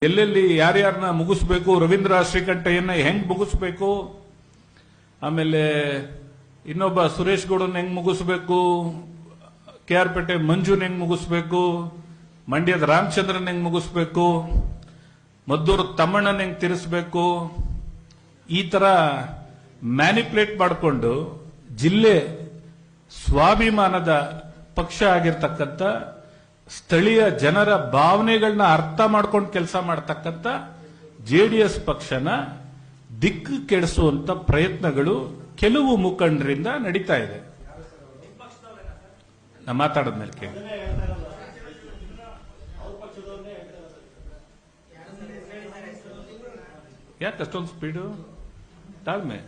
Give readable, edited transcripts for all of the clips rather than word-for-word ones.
ಎಲ್ಲೆಲ್ಲಿ ಯಾರ್ಯಾರನ್ನ ಮುಗಿಸ್ಬೇಕು, ರವೀಂದ್ರ ಶ್ರೀಕಂಠಯ್ಯನ ಹೆಂಗ್ ಮುಗಿಸ್ಬೇಕು, ಆಮೇಲೆ ಇನ್ನೊಬ್ಬ ಸುರೇಶ್ ಗೌಡನ್ ಹೆಂಗ್ ಮುಗಿಸ್ಬೇಕು, KR ಪೇಟೆ ಮಂಜುನ್ ಹೆಂಗ್ ಮುಗಿಸ್ಬೇಕು, ಮಂಡ್ಯದ ರಾಮಚಂದ್ರನ್ ಹೆಂಗ್ ಮುಗಿಸ್ಬೇಕು, ಮದ್ದೂರು ತಮ್ಮಣ್ಣನ್ ಹೆಂಗ್ ತಿರ್ಸ್ಬೇಕು, ಈ ತರ ಮ್ಯಾನಿಪುಲೇಟ್ ಮಾಡಿಕೊಂಡು ಜಿಲ್ಲೆ ಸ್ವಾಭಿಮಾನದ ಪಕ್ಷ ಆಗಿರ್ತಕ್ಕಂಥ ಸ್ಥಳೀಯ ಜನರ ಭಾವನೆಗಳನ್ನ ಅರ್ಥ ಮಾಡ್ಕೊಂಡು ಕೆಲಸ ಮಾಡತಕ್ಕಂಥ JDS ಪಕ್ಷನ ದಿಕ್ಕು ಕೆಡಿಸುವಂತ ಪ್ರಯತ್ನಗಳು ಕೆಲವು ಮುಖಂಡರಿಂದ ನಡೀತಾ ಇದೆ. ನಾ ಮಾತಾಡದ್ಮೇಲೆ ಕೇಳಿ. ಯಾಕೆ ಅಷ್ಟೊಂದು ಸ್ಪೀಡು? ತಾಳ್ಮೆ.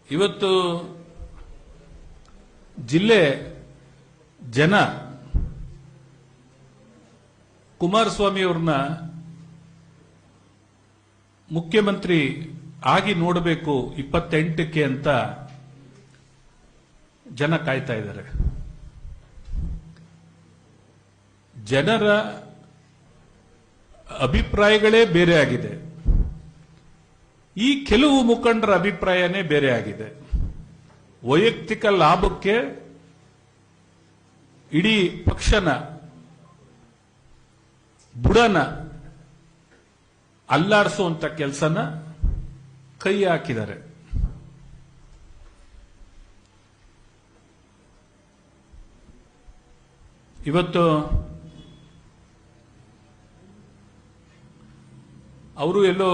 ಇವತ್ತು ಜಿಲ್ಲೆ ಜನ ಕುಮಾರಸ್ವಾಮಿ ಅವ್ರನ್ನ ಮುಖ್ಯಮಂತ್ರಿ ಆಗಿ ನೋಡಬೇಕು 28ಕ್ಕೆ ಅಂತ ಜನ ಕಾಯ್ತಾ ಇದ್ದಾರೆ. ಜನರ ಅಭಿಪ್ರಾಯಗಳೇ ಬೇರೆ ಆಗಿದೆ. ಈ ಕೆಲವು ಮುಖಂಡರ ಅಭಿಪ್ರಾಯನೇ ಬೇರೆ ಆಗಿದೆ. ವೈಯಕ್ತಿಕ ಲಾಭಕ್ಕೆ ಇಡೀ ಪಕ್ಷನ ಬುಡನ ಅಲ್ಲಾಡಿಸುವಂತ ಕೆಲಸನ ಕೈ ಹಾಕಿದ್ದಾರೆ. ಇವತ್ತು ಅವರು ಎಲ್ಲೋ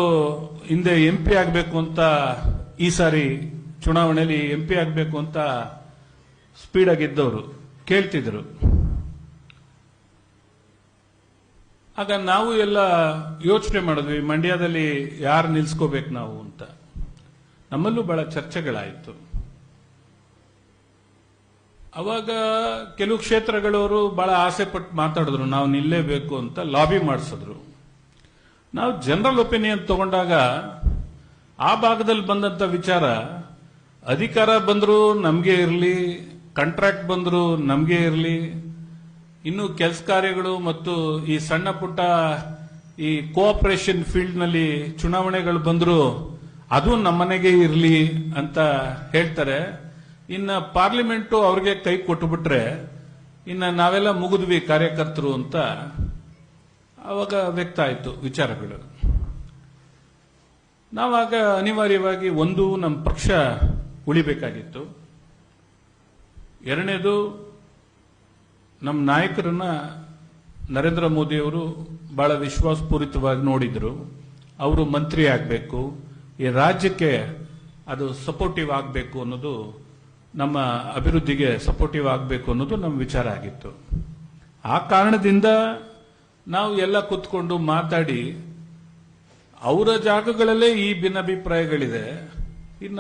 ಹಿಂದೆ MP ಆಗಬೇಕು ಅಂತ, ಈ ಸಾರಿ ಚುನಾವಣೆಯಲ್ಲಿ MP ಆಗಬೇಕು ಅಂತ ಸ್ಪೀಡ್ ಆಗಿದ್ದವರು ಕೇಳ್ತಿದ್ರು. ಆಗ ನಾವು ಎಲ್ಲ ಯೋಚನೆ ಮಾಡಿದ್ವಿ, ಮಂಡ್ಯದಲ್ಲಿ ಯಾರು ನಿಲ್ಸ್ಕೋಬೇಕು ನಾವು ಅಂತ. ನಮ್ಮಲ್ಲೂ ಬಹಳ ಚರ್ಚೆಗಳಾಯಿತು. ಅವಾಗ ಕೆಲವು ಕ್ಷೇತ್ರಗಳವರು ಬಹಳ ಆಸೆ ಪಟ್ಟು ಮಾತಾಡಿದ್ರು, ನಾವು ನಿಲ್ಲೇಬೇಕು ಅಂತ ಲಾಬಿ ಮಾಡಿಸಿದ್ರು. ನಾವು ಜನರಲ್ ಒಪಿನಿಯನ್ ತಗೊಂಡಾಗ ಆ ಭಾಗದಲ್ಲಿ ಬಂದಂತ ವಿಚಾರ, ಅಧಿಕಾರ ಬಂದ್ರು ನಮ್ಗೆ ಇರಲಿ, ಕಾಂಟ್ರಾಕ್ಟ್ ಬಂದ್ರು ನಮ್ಗೆ ಇರಲಿ, ಇನ್ನು ಕೆಲಸ ಕಾರ್ಯಗಳು ಮತ್ತು ಈ ಸಣ್ಣ ಪುಟ್ಟ ಈ ಕೋಆಪರೇಷನ್ ಫೀಲ್ಡ್ ನಲ್ಲಿ ಚುನಾವಣೆಗಳು ಬಂದ್ರು ಅದು ನಮ್ಮನೆಗೆ ಇರಲಿ ಅಂತ ಹೇಳ್ತಾರೆ. ಇನ್ನ ಪಾರ್ಲಿಮೆಂಟು ಅವ್ರಿಗೆ ಕೈ ಕೊಟ್ಟುಬಿಟ್ರೆ ಇನ್ನ ನಾವೆಲ್ಲ ಮುಗಿದ್ವಿ ಕಾರ್ಯಕರ್ತರು ಅಂತ ಅವಾಗ ವ್ಯಕ್ತ ಆಯಿತು ವಿಚಾರಗಳು. ನಾವಾಗ ಅನಿವಾರ್ಯವಾಗಿ ಒಂದು ನಮ್ಮ ಪಕ್ಷ ಉಳಿಬೇಕಾಗಿತ್ತು, ಎರಡನೇದು ನಮ್ಮ ನಾಯಕರನ್ನ ನರೇಂದ್ರ ಮೋದಿಯವರು ಬಹಳ ವಿಶ್ವಾಸಪೂರಿತವಾಗಿ ನೋಡಿದ್ರು. ಅವರು ಮಂತ್ರಿ ಆಗಬೇಕು, ಈ ರಾಜ್ಯಕ್ಕೆ ಅದು ಸಪೋರ್ಟಿವ್ ಆಗಬೇಕು ಅನ್ನೋದು, ನಮ್ಮ ಅಭಿವೃದ್ಧಿಗೆ ಸಪೋರ್ಟಿವ್ ಆಗಬೇಕು ಅನ್ನೋದು ನಮ್ಮ ವಿಚಾರ ಆಗಿತ್ತು. ಆ ಕಾರಣದಿಂದ ನಾವು ಎಲ್ಲ ಕೂತ್ಕೊಂಡು ಮಾತಾಡಿ ಅವರ ಜಾಗಗಳಲ್ಲೇ ಈ ಭಿನ್ನಾಭಿಪ್ರಾಯಗಳಿದೆ, ಇನ್ನ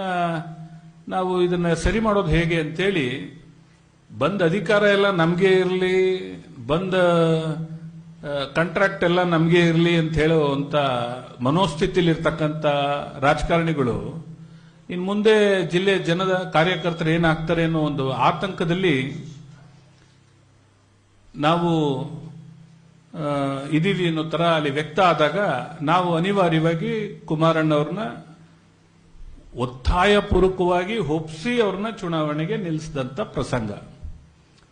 ನಾವು ಇದನ್ನ ಸರಿ ಮಾಡೋದು ಹೇಗೆ ಅಂತೇಳಿ, ಬಂದ ಅಧಿಕಾರ ಎಲ್ಲ ನಮಗೆ ಇರಲಿ, ಬಂದ ಕಾಂಟ್ರಾಕ್ಟ್ ಎಲ್ಲ ನಮಗೆ ಇರಲಿ ಅಂತ ಹೇಳುವಂತ ಮನೋಸ್ಥಿತಿಲಿರ್ತಕ್ಕಂಥ ರಾಜಕಾರಣಿಗಳು ಇನ್ನು ಮುಂದೆ ಜಿಲ್ಲೆ ಜನದ ಕಾರ್ಯಕರ್ತರು ಏನಾಗ್ತಾರೆ ಅನ್ನೋ ಒಂದು ಆತಂಕದಲ್ಲಿ ನಾವು ಇದೀವಿ ಅನ್ನೋ ತರ ಅಲ್ಲಿ ವ್ಯಕ್ತ ಆದಾಗ ನಾವು ಅನಿವಾರ್ಯವಾಗಿ ಕುಮಾರಣ್ಣವ್ರನ್ನ ಒತ್ತಾಯಪೂರ್ವಕವಾಗಿ ಒಪ್ಪಿಸಿ ಅವ್ರನ್ನ ಚುನಾವಣೆಗೆ ನಿಲ್ಲಿಸಿದಂತ ಪ್ರಸಂಗ.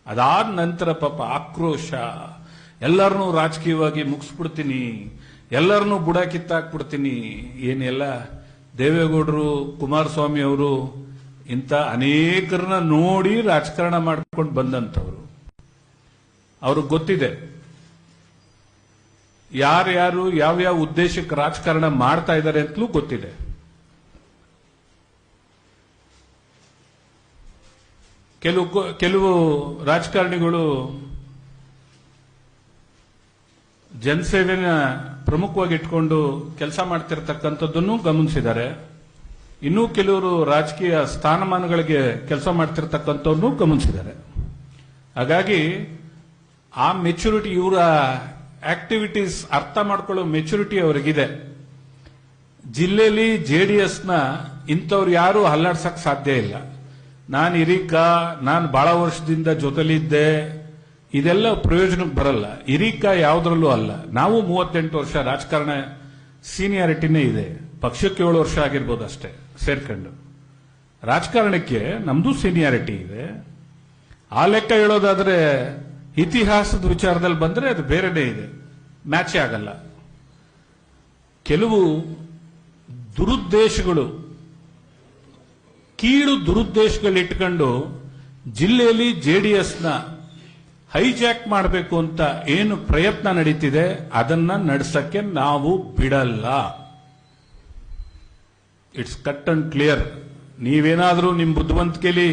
ಅದಾದ ನಂತರ ಪಾಪ ಆಕ್ರೋಶ, ಎಲ್ಲರನ್ನೂ ರಾಜಕೀಯವಾಗಿ ಮುಗಿಸ್ಬಿಡ್ತೀನಿ, ಎಲ್ಲರನ್ನೂ ಬುಡ ಕಿತ್ತಾಕ್ಬಿಡ್ತೀನಿ, ಏನೆಲ್ಲ ದೇವೇಗೌಡರು, ಕುಮಾರಸ್ವಾಮಿ ಅವರು ಇಂಥ ಅನೇಕರನ್ನ ನೋಡಿ ರಾಜಕಾರಣ ಮಾಡ್ಕೊಂಡು ಬಂದಂಥವ್ರು. ಅವ್ರಿಗೆ ಗೊತ್ತಿದೆ ಯಾರ್ಯಾರು ಯಾವ್ಯಾವ ಉದ್ದೇಶಕ್ಕೆ ರಾಜಕಾರಣ ಮಾಡ್ತಾ ಇದ್ದಾರೆ ಅಂತಲೂ ಗೊತ್ತಿದೆ. ಕೆಲವು ರಾಜಕಾರಣಿಗಳು ಜನಸೇವೆನ ಪ್ರಮುಖವಾಗಿ ಇಟ್ಕೊಂಡು ಕೆಲಸ ಮಾಡ್ತಿರ್ತಕ್ಕಂಥದ್ದನ್ನು ಗಮನಿಸಿದ್ದಾರೆ. ಇನ್ನೂ ಕೆಲವರು ರಾಜಕೀಯ ಸ್ಥಾನಮಾನಗಳಿಗೆ ಕೆಲಸ ಮಾಡ್ತಿರ್ತಕ್ಕಂಥವ್ರನ್ನು ಗಮನಿಸಿದ್ದಾರೆ. ಹಾಗಾಗಿ ಆ ಮೆಚುರಿಟಿ, ಇವರ ಆಕ್ಟಿವಿಟೀಸ್ ಅರ್ಥ ಮಾಡ್ಕೊಳ್ಳೋ ಮೆಚುರಿಟಿ ಅವರಿಗಿದೆ. ಜಿಲ್ಲೆಯಲ್ಲಿ JDSನ ಇಂಥವ್ರು ಯಾರು ಅಲ್ಲಾಡ್ಸಕ್ ಸಾಧ್ಯ ಇಲ್ಲ. ನಾನು ಹಿರೀಕ, ನಾನು ಬಹಳ ವರ್ಷದಿಂದ ಜೊತೆಲಿದ್ದೆ, ಇದೆಲ್ಲ ಪ್ರಯೋಜನಕ್ಕೆ ಬರಲ್ಲ. ಹಿರೀಕ ಯಾವುದ್ರಲ್ಲೂ ಅಲ್ಲ. ನಾವು 38 ವರ್ಷ ರಾಜಕಾರಣ ಸೀನಿಯಾರಿಟಿನೇ ಇದೆ. ಪಕ್ಷಕ್ಕೆ 7 ವರ್ಷ ಆಗಿರ್ಬೋದು ಅಷ್ಟೇ ಸೇರ್ಕೊಂಡು. ರಾಜಕಾರಣಕ್ಕೆ ನಮ್ದು ಸೀನಿಯಾರಿಟಿ ಇದೆ. ಆ ಲೆಕ್ಕ ಹೇಳೋದಾದ್ರೆ ಇತಿಹಾಸದ ವಿಚಾರದಲ್ಲಿ ಬಂದ್ರೆ ಅದು ಬೇರೆನೇ ಇದೆ, ಮ್ಯಾಚೇ ಆಗಲ್ಲ. ಕೆಲವು ದುರುದ್ದೇಶಗಳು, ಕೀಳು ದುರುದ್ದೇಶಗಳಿಟ್ಕೊಂಡು ಜಿಲ್ಲೆಯಲ್ಲಿ ಜೆಡಿಎಸ್ನ ಹೈಜಾಕ್ ಮಾಡಬೇಕು ಅಂತ ಏನು ಪ್ರಯತ್ನ ನಡೀತಿದೆ ಅದನ್ನ ನಡೆಸಕ್ಕೆ ನಾವು ಬಿಡಲ್ಲ. It's cut and clear. ನೀವೇನಾದ್ರೂ ನಿಮ್ ಬುದ್ಧಿವಂತಿಕೆಯಲ್ಲಿ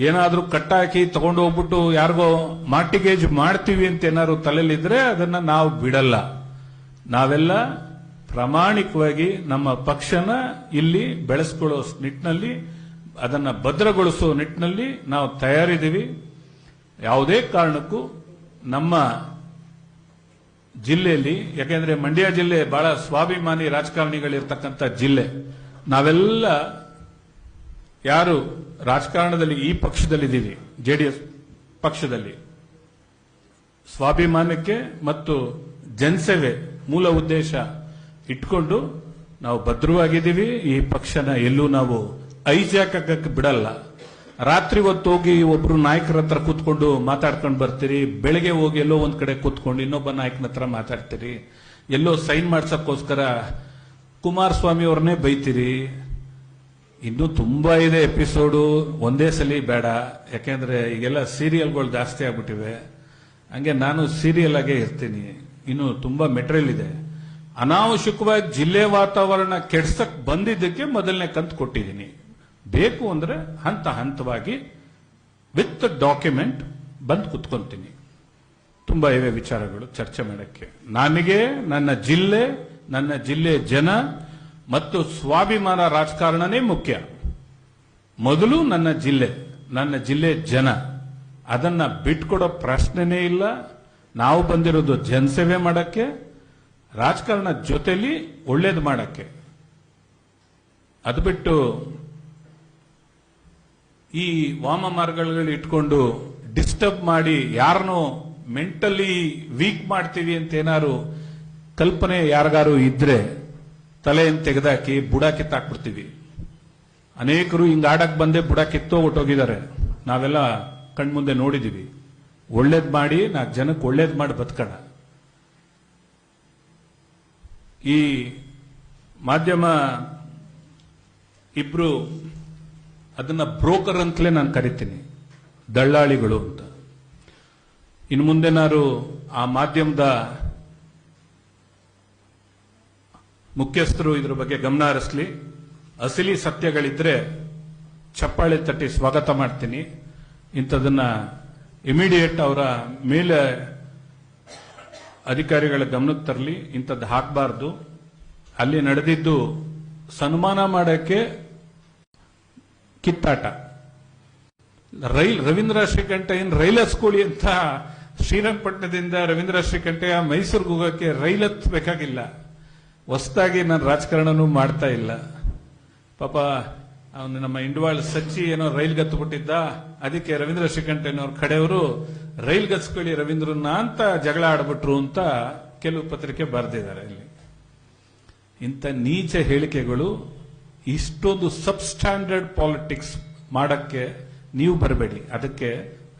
ಏನಾದ್ರೂ ಕಟ್ಟಾಕಿ ತಗೊಂಡು ಹೋಗ್ಬಿಟ್ಟು ಯಾರಿಗೋ ಮಾರ್ಟಿಗೇಜ್ ಮಾಡ್ತೀವಿ ಅಂತ ಏನಾದ್ರು ತಲೆಯಲ್ಲಿದ್ರೆ ಅದನ್ನ ನಾವು ಬಿಡಲ್ಲ. ನಾವೆಲ್ಲ ಪ್ರಾಮಾಣಿಕವಾಗಿ ನಮ್ಮ ಪಕ್ಷನ ಇಲ್ಲಿ ಬೆಳೆಸ್ಕೊಳ್ಳೋ ನಿಟ್ಟಿನಲ್ಲಿ, ಅದನ್ನ ಭದ್ರಗೊಳಿಸೋ ನಿಟ್ಟಿನಲ್ಲಿ ನಾವು ತಯಾರಿದ್ದೀವಿ. ಯಾವುದೇ ಕಾರಣಕ್ಕೂ ನಮ್ಮ ಜಿಲ್ಲೆಯಲ್ಲಿ, ಯಾಕೆಂದ್ರೆ ಮಂಡ್ಯ ಜಿಲ್ಲೆ ಬಹಳ ಸ್ವಾಭಿಮಾನಿ ರಾಜಕಾರಣಿಗಳಿರ್ತಕ್ಕಂಥ ಜಿಲ್ಲೆ. ನಾವೆಲ್ಲ ಯಾರು ರಾಜಕಾರಣದಲ್ಲಿ ಈ ಪಕ್ಷದಲ್ಲಿದ್ದೀವಿ, ಜೆಡಿಎಸ್ ಪಕ್ಷದಲ್ಲಿ, ಸ್ವಾಭಿಮಾನಕ್ಕೆ ಮತ್ತು ಜನಸೇವೆ ಮೂಲ ಉದ್ದೇಶ ಇಟ್ಕೊಂಡು ನಾವು ಭದ್ರವಾಗಿದ್ದೀವಿ. ಈ ಪಕ್ಷನ ಎಲ್ಲೂ ನಾವು ಹೈಜಾಕ್ ಆಗಕ್ಕೆ ಬಿಡಲ್ಲ. ರಾತ್ರಿ ಹೊತ್ತು ಹೋಗಿ ಒಬ್ರು ನಾಯಕರ ಹತ್ರ ಕೂತ್ಕೊಂಡು ಮಾತಾಡ್ಕೊಂಡು ಬರ್ತೀರಿ, ಬೆಳಗ್ಗೆ ಹೋಗಿ ಎಲ್ಲೋ ಒಂದ್ ಕಡೆ ಕೂತ್ಕೊಂಡು ಇನ್ನೊಬ್ಬ ನಾಯಕನ ಹತ್ರ ಮಾತಾಡ್ತೀರಿ, ಎಲ್ಲೋ ಸೈನ್ ಮಾಡ್ಸಕ್ಕೋಸ್ಕರ ಕುಮಾರಸ್ವಾಮಿ ಅವ್ರನ್ನೇ ಬೈತೀರಿ. ಇನ್ನೂ ತುಂಬಾ ಇದೆ ಎಪಿಸೋಡು, ಒಂದೇ ಸಲ ಬೇಡ. ಯಾಕೆಂದ್ರೆ ಈಗೆಲ್ಲ ಸೀರಿಯಲ್ಗಳು ಜಾಸ್ತಿ ಆಗ್ಬಿಟ್ಟಿವೆ. ಹಂಗೆ ನಾನು ಸೀರಿಯಲ್ ಆಗೇ ಇರ್ತೀನಿ. ಇನ್ನು ತುಂಬಾ ಮೆಟೀರಿಯಲ್ ಇದೆ. ಅನಾವಶ್ಯಕವಾಗಿ ಜಿಲ್ಲೆ ವಾತಾವರಣ ಕೆಡ್ಸಕ್ ಬಂದಿದ್ದಕ್ಕೆ ಮೊದಲನೇ ಕಂತು ಕೊಟ್ಟಿದ್ದೀನಿ. ಬೇಕು ಅಂದ್ರೆ ಹಂತ ಹಂತವಾಗಿ ವಿತ್ ಡಾಕ್ಯುಮೆಂಟ್ ಬಂದು ಕುತ್ಕೊಂತೀನಿ. ತುಂಬಾ ಇವೆ ವಿಚಾರಗಳು ಚರ್ಚೆ ಮಾಡಕ್ಕೆ. ನನಗೆ ನನ್ನ ಜಿಲ್ಲೆ ಜನ ಮತ್ತು ಸ್ವಾಭಿಮಾನ ರಾಜಕಾರಣನೇ ಮುಖ್ಯ. ಮೊದಲು ನನ್ನ ಜಿಲ್ಲೆ ಜನ, ಅದನ್ನ ಬಿಟ್ಕೊಡೋ ಪ್ರಶ್ನೆನೇ ಇಲ್ಲ. ನಾವು ಬಂದಿರೋದು ಜನಸೇವೆ ಮಾಡಕ್ಕೆ, ರಾಜಕಾರಣ ಜೊತೆಲಿ ಒಳ್ಳೇದು ಮಾಡಕ್ಕೆ. ಅದು ಬಿಟ್ಟು ಈ ವಾಮ ಮಾರ್ಗಗಳು ಇಟ್ಕೊಂಡು ಡಿಸ್ಟರ್ಬ್ ಮಾಡಿ ಯಾರನ್ನೋ ಮೆಂಟಲಿ ವೀಕ್ ಮಾಡ್ತೀವಿ ಅಂತ ಏನಾರು ಕಲ್ಪನೆ ಯಾರಿಗಾರು ಇದ್ರೆ ತಲೆಯನ್ನು ತೆಗೆದಾಕಿ ಬುಡ ಕಿತ್ತಾಕ್ಬಿಡ್ತೀವಿ. ಅನೇಕರು ಹಿಂಗ ಆಡಕ್ ಬಂದೆ ಬುಡ ಕಿತ್ತೋಗ್ಬಿಟ್ಟೋಗಿದ್ದಾರೆ. ನಾವೆಲ್ಲ ಕಣ್ಮುಂದೆ ನೋಡಿದೀವಿ. ಒಳ್ಳೇದ್ ಮಾಡಿ 4 ಜನಕ್ಕೆ ಒಳ್ಳೇದ್ ಮಾಡಿ ಬದುಕೋಣ. ಈ ಮಾಧ್ಯಮ ಇಬ್ರು ಅದನ್ನ ಬ್ರೋಕರ್ ಅಂತಲೇ ನಾನು ಕರಿತೀನಿ, ದಳ್ಳಾಳಿಗಳು ಅಂತ. ಇನ್ನು ಮುಂದೆನಾರು ಆ ಮಾಧ್ಯಮದ ಮುಖ್ಯಸ್ಥರು ಇದ್ರ ಬಗ್ಗೆ ಗಮನ ಹರಿಸಲಿ. ಅಸಲಿ ಸತ್ಯಗಳಿದ್ರೆ ಚಪ್ಪಾಳೆ ತಟ್ಟಿ ಸ್ವಾಗತ ಮಾಡ್ತೀನಿ. ಇಂಥದನ್ನ ಇಮಿಡಿಯೇಟ್ ಅವರ ಮೇಲೆ ಅಧಿಕಾರಿಗಳ ಗಮನಕ್ಕೆ ತರಲಿ. ಇಂಥದ್ದು ಹಾಕಬಾರ್ದು. ಅಲ್ಲಿ ನಡೆದಿದ್ದು ಸನ್ಮಾನ ಮಾಡಕ್ಕೆ ಕಿತ್ತಾಟ. ರವೀಂದ್ರ ಶ್ರೀಕಂಠ ಏನ್ ರೈಲ್ ಹಸ್ಕೊಳ್ಳಿ ಅಂತ ಶ್ರೀರಂಗಪಟ್ಟಣದಿಂದ ರವೀಂದ್ರ ಶ್ರೀಕಂಠಯ್ಯ ಮೈಸೂರಿಗೆ ಹೋಗಕ್ಕೆ ರೈಲ್ ಹತ್ಬೇಕಾಗಿಲ್ಲ. ಹೊಸದಾಗಿ ನಾನು ರಾಜಕಾರಣನೂ ಮಾಡ್ತಾ ಇಲ್ಲ. ಪಾಪ ಅವನು ನಮ್ಮ ಇಂಡವಾಳ್ ಸಚ್ಚಿ ಏನೋ ರೈಲ್ ಗತ್ತುಬಿಟ್ಟಿದ್ದ, ಅದಕ್ಕೆ ರವೀಂದ್ರ ಶ್ರೀಕಂಠಯ್ಯನವ್ರ ಕಡೆಯವರು ರೈಲ್ ಗತ್ಸ್ಕೊಳ್ಳಿ ರವೀಂದ್ರನ್ನ ಅಂತ ಜಗಳ ಆಡ್ಬಿಟ್ರು ಅಂತ ಕೆಲವು ಪತ್ರಿಕೆ ಬರೆದಿದ್ದಾರೆ. ಇಲ್ಲಿ ಇಂಥ ನೀಚ ಹೇಳಿಕೆಗಳು, ಇಷ್ಟೊಂದು ಸಬ್ ಸ್ಟ್ಯಾಂಡರ್ಡ್ ಪಾಲಿಟಿಕ್ಸ್ ಮಾಡಕ್ಕೆ ನೀವು ಬರಬೇಡಿ. ಅದಕ್ಕೆ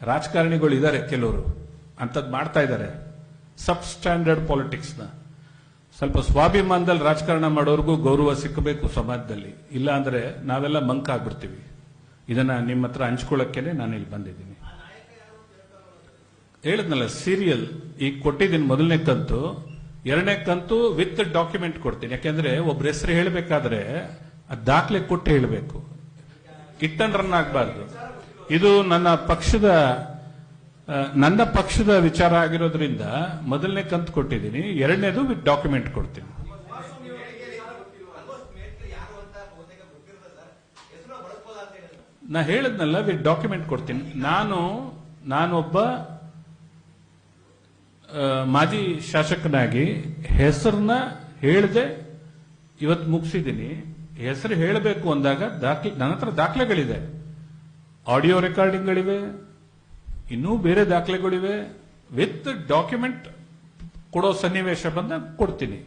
ರಾಜಕಾರಣಿಗಳು ಇದ್ದಾರೆ, ಕೆಲವರು ಅಂಥದ್ದು ಮಾಡ್ತಾ ಇದ್ದಾರೆ. ಸಬ್ ಸ್ಟ್ಯಾಂಡರ್ಡ್ ಪಾಲಿಟಿಕ್ಸ್ನ ಸ್ವಲ್ಪ ಸ್ವಾಭಿಮಾನದಲ್ಲಿ ರಾಜಕಾರಣ ಮಾಡೋರ್ಗೂ ಗೌರವ ಸಿಕ್ಕಬೇಕು ಸಮಾಜದಲ್ಲಿ. ಇಲ್ಲ ಅಂದ್ರೆ ನಾವೆಲ್ಲ ಮಂಕ ಆಗ್ಬಿಡ್ತೀವಿ. ಇದನ್ನ ನಿಮ್ಮ ಹತ್ರ ಹಂಚ್ಕೊಳ್ಳೋಕ್ಕೇನೆ ನಾನು ಇಲ್ಲಿ ಬಂದಿದ್ದೀನಿ. ಹೇಳಿದ್ನಲ್ಲ, ಸೀರಿಯಲ್ ಈಗ ಕೊಟ್ಟಿದ್ದೀನಿ. ಮೊದಲನೇ ಕಂತು, 2ನೇ ಕಂತು ವಿತ್ ಡಾಕ್ಯುಮೆಂಟ್ ಕೊಡ್ತೀನಿ. ಯಾಕೆಂದ್ರೆ ಒಬ್ರ ಹೆಸರು ಹೇಳಬೇಕಾದ್ರೆ ಅದು ದಾಖಲೆ ಕೊಟ್ಟು ಹೇಳಬೇಕು, ಇಟ್ ಅಂಡ್ ರನ್ ಆಗಬಾರ್ದು. ಇದು ನನ್ನ ಪಕ್ಷದ ವಿಚಾರ ಆಗಿರೋದ್ರಿಂದ ಮೊದಲನೇ ಕಂತು ಕೊಟ್ಟಿದ್ದೀನಿ, 2ನೇದು ವಿತ್ ಡಾಕ್ಯುಮೆಂಟ್ ಕೊಡ್ತೀನಿ. ನಾ ಹೇಳಿದ್ನಲ್ಲ, ವಿತ್ ಡಾಕ್ಯುಮೆಂಟ್ ಕೊಡ್ತೀನಿ. ನಾನೊಬ್ಬ ಮಾಜಿ ಶಾಸಕನಾಗಿ ಹೆಸರನ್ನ ಹೇಳದೆ ಇವತ್ತು ಮುಗಿಸಿದ್ದೀನಿ. ಹೆಸರು ಹೇಳಬೇಕು ಅಂದಾಗ ನನ್ನ ಹತ್ರ ದಾಖಲೆಗಳಿದೆ, ಆಡಿಯೋ ರೆಕಾರ್ಡಿಂಗ್ಗಳಿವೆ, ಇನ್ನೂ ಬೇರೆ ದಾಖಲೆಗಳಿವೆ, ವಿತ್ ಡಾಕ್ಯುಮೆಂಟ್ ಕೊಡೋ ಸನ್ನಿವೇಶ ಬಂದಾಗ ಕೊಡ್ತೀನಿ.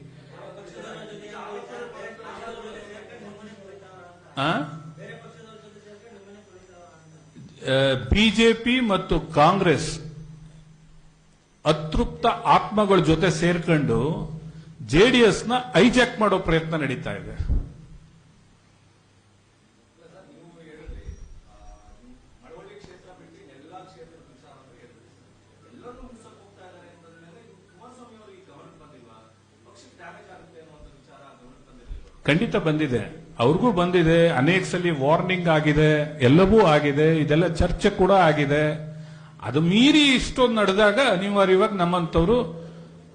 ಬಿಜೆಪಿ ಮತ್ತು ಕಾಂಗ್ರೆಸ್ ಅತೃಪ್ತ ಆತ್ಮಗಳ ಜೊತೆ ಸೇರ್ಕೊಂಡು ಜೆಡಿಎಸ್ ನ ಹೈಜಾಕ್ ಮಾಡೋ ಪ್ರಯತ್ನ ನಡೀತಾ ಇದೆ. ಖಂಡಿತ ಬಂದಿದೆ, ಅವ್ರಿಗೂ ಬಂದಿದೆ. ಅನೇಕ ಸಲ ವಾರ್ನಿಂಗ್ ಆಗಿದೆ, ಎಲ್ಲವೂ ಆಗಿದೆ, ಇದೆಲ್ಲ ಚರ್ಚೆ ಕೂಡ ಆಗಿದೆ. ಅದು ಮೀರಿ ಇಷ್ಟೊಂದು ನಡೆದಾಗ ಅನಿವಾರ್ಯವಾಗಿ ನಮ್ಮಂತವ್ರು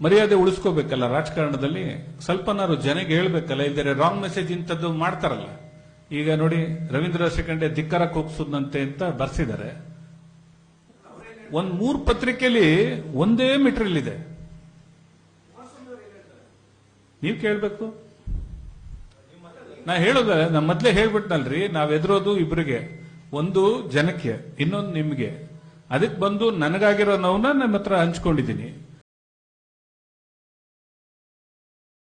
ಮರ್ಯಾದೆ ಉಳಿಸ್ಕೋಬೇಕಲ್ಲ. ರಾಜಕಾರಣದಲ್ಲಿ ಸ್ವಲ್ಪನಾರು ಜನಗೆ ಹೇಳ್ಬೇಕಲ್ಲ, ಇಲ್ದರೆ ರಾಂಗ್ ಮೆಸೇಜ್ ಇಂಥದ್ದು ಮಾಡ್ತಾರಲ್ಲ. ಈಗ ನೋಡಿ, ರವೀಂದ್ರ ಶಿಖಂಡೆ ಧಿಕ್ಕಾರ ಕೂಗ್ಸುದಂತೆ ಅಂತ ಬರ್ಸಿದ್ದಾರೆ. ಒಂದ್ 3 ಪತ್ರಿಕೆಯಲ್ಲಿ ಒಂದೇ ಮೆಟೀರಿಯಲ್ ಇದೆ, ನೀವು ಕೇಳ್ಬೇಕು. ನಾ ಹೇಳೋದ, ನಾ ಮೊದ್ಲೇ ಹೇಳ್ಬಿಟ್ನಲ್ರಿ, ನಾವ್ ಎದುರೋದು ಇಬ್ರಿಗೆ, ಒಂದು ಜನಕ್ಕೆ, ಇನ್ನೊಂದು ನಿಮ್ಗೆ. ಅದಕ್ಕೆ ಬಂದು ನನಗಾಗಿರೋ ನೋವನ್ನ ನಮ್ಮ ಹತ್ರ ಹಂಚ್ಕೊಂಡಿದ್ದೀನಿ.